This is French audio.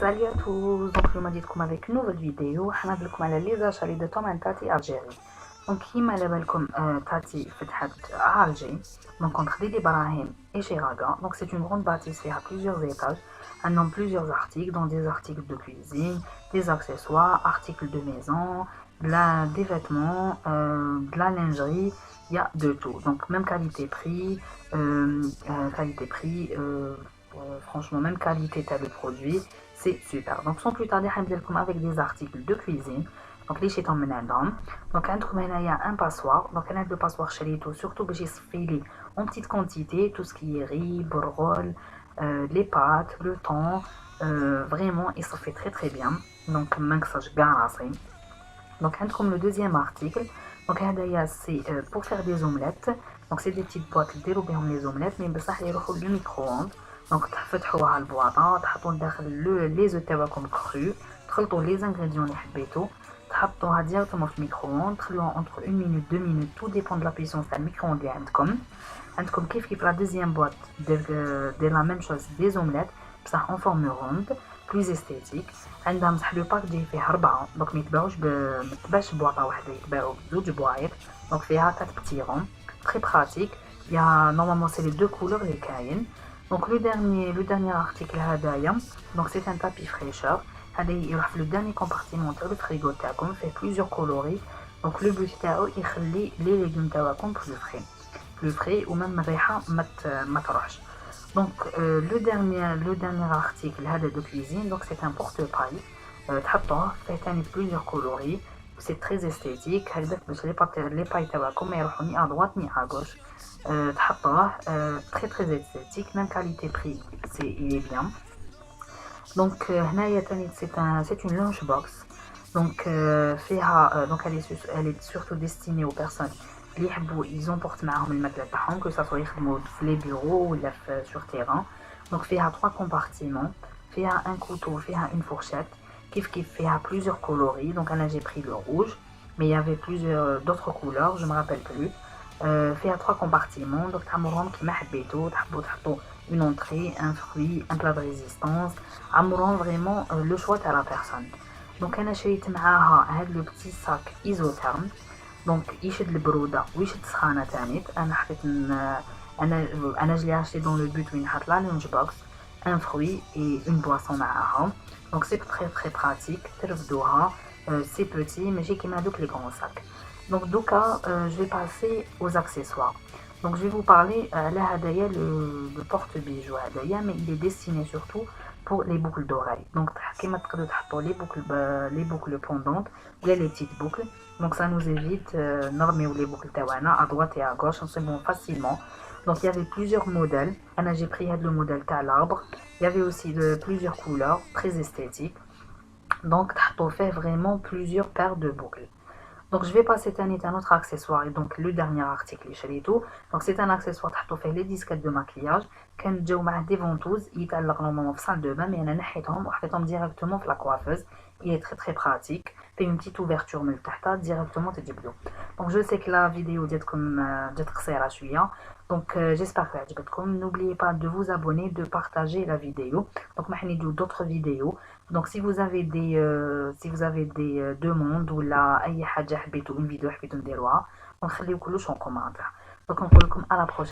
Salut à tous, donc le جيتكم avec une nouvelle vidéo حنهضرلكم على لي زاشاري دو طوم تاتي الجيري. دونك كيما على بالكم تاتي فتحت الجي دونك كونتر دي براهيم et Chiraga. Donc c'est une grande bâtisse qui a plusieurs étages, un nom plusieurs articles, dont des articles de cuisine, des accessoires, articles de maison, des vêtements, de la lingerie, il y a de tout. Donc même qualité-prix, franchement même qualité tel le produit, c'est super. Donc sans plus tarder حنبدالكم avec des articles de cuisine. Donc les شيتهم من عندهم. Donc عندكم هنايا un passoire. Donc انا هاد le passoire شريته surtout باش يصفي لي en petite quantité tout ce qui est riz, bourgol, les pâtes, le thon, vraiment il se fait très très bien. Donc ما نكسرش كاع راسي. Donc عندكم le deuxième article. Donc هدايا c'est pour faire des omelettes. Donc c'est des petites boîtes ديروا بهم les omelettes mais بصح يروحوا le micro-ondes. دونك تفتحوها البواطه تحطوا لداخل لي زو تاعكم كرو تخلطوا لي زانغريديون اللي حبيتو تحطوها ديريكتومون في الميكرووند تخلوها اونتر 1 مينوت 2 مينوت تو ديبون دو لا بيسونس تاع الميكرووند اللي عندكم كيف لا دوزيام بواط دير لا ميم شوز دي زومليت بصح اون فورم روند بلوز استيتيك عندها مصح لو باك جاي فيه 4 دونك ميتباعش بواطه واحده يتباعوا بزوج بوايط دونك فيها 4 بتي رون تري براتيك يا نورمالمون سي لي دو كولور اللي كاين. Donc le dernier article هدايا donc c'est un tapis fraîcheur هذا يروح في le dernier compartiment تاع الفريغو تاعكم فيه plusieurs coloris. Donc le but تاعو يخلي لي ليغوم تاعكم plus frais ou même الريحه ما تروحش. Donc le dernier article هذا de cuisine donc c'est un porte-paille تحطوه فيه ثاني plusieurs coloris. C'est très esthétique هكذاك باش لي باي تاعكم ما يروحوا ني à droite ni à gauche. Très très esthétique, même qualité prix, il est bien. Donc c'est une lunch box. Donc elle est surtout destinée aux personnes qui ils emportent معاهم الماكلة تاعهم que ça soit يخدموا في les bureaux ou sur terrain. Donc فيها 3 compartiments, فيها un couteau, فيها une fourchette, فيها plusieurs coloris. Donc là j'ai pris le rouge, mais il y avait plusieurs d'autres couleurs, je me rappelle plus. فيها 3 compartiments donc تعمروهم كيما حبيتو تحبوا تحطوا une entrée, un fruit, un plat de résistance عمروهم vraiment le choix تاع la personne. donc انا شريت معاها هاد لو بتي ساك ايزوثيرم donc يشد البروده ويشد السخانه تانيت. انا حطيت انا جلي acheté dans le but وين نحط لا lunch box, un fruit et une boisson معاها. donc c'est très très pratique ترفدوها. c'est petit ماشي كيما هذوك les grands sacs. Donc je vais passer aux accessoires. Donc je vais vous parler là هدايا le porte-bijou هدايا mais il est destiné surtout pour les boucles d'oreilles. Donc كيما تقدروا تحطوا les boucles pendantes ou les petites boucles. Donc ça nous évite نرميو les boucles تاعنا à droite et à gauche ensemble facilement. Donc il y avait plusieurs modèles. Ana j'ai pris le modèle تاع l'arbre. Il y avait aussi plusieurs couleurs très esthétiques. Donc تحطوا فيه vraiment plusieurs paires de boucles. Donc je vais passer un autre accessoire et donc le dernier article شريته. Donc c'est un accessoire تحطوا فيه les disquettes de maquillage كان جاو معاه des ventouses يتعلق normalement في salle de bain mais انا نحيتهم وحطيتهم directement في la coiffeuse. Il est très très pratique. fait une petite ouverture من تحت directement تجبدو. Donc je sais que la vidéo ديالكم جات قصيره شويه. Donc j'espère que عجبتكم. N'oubliez pas de vous abonner, de partager la vidéo. Donc ما حنديرو d'autres vidéos. Donc si vous avez des demandes ou là اي حاجه حبيتو une vidéo حبيتو نديروها نخليو كلش en commentaire. Donc نقول لكم à la prochaine.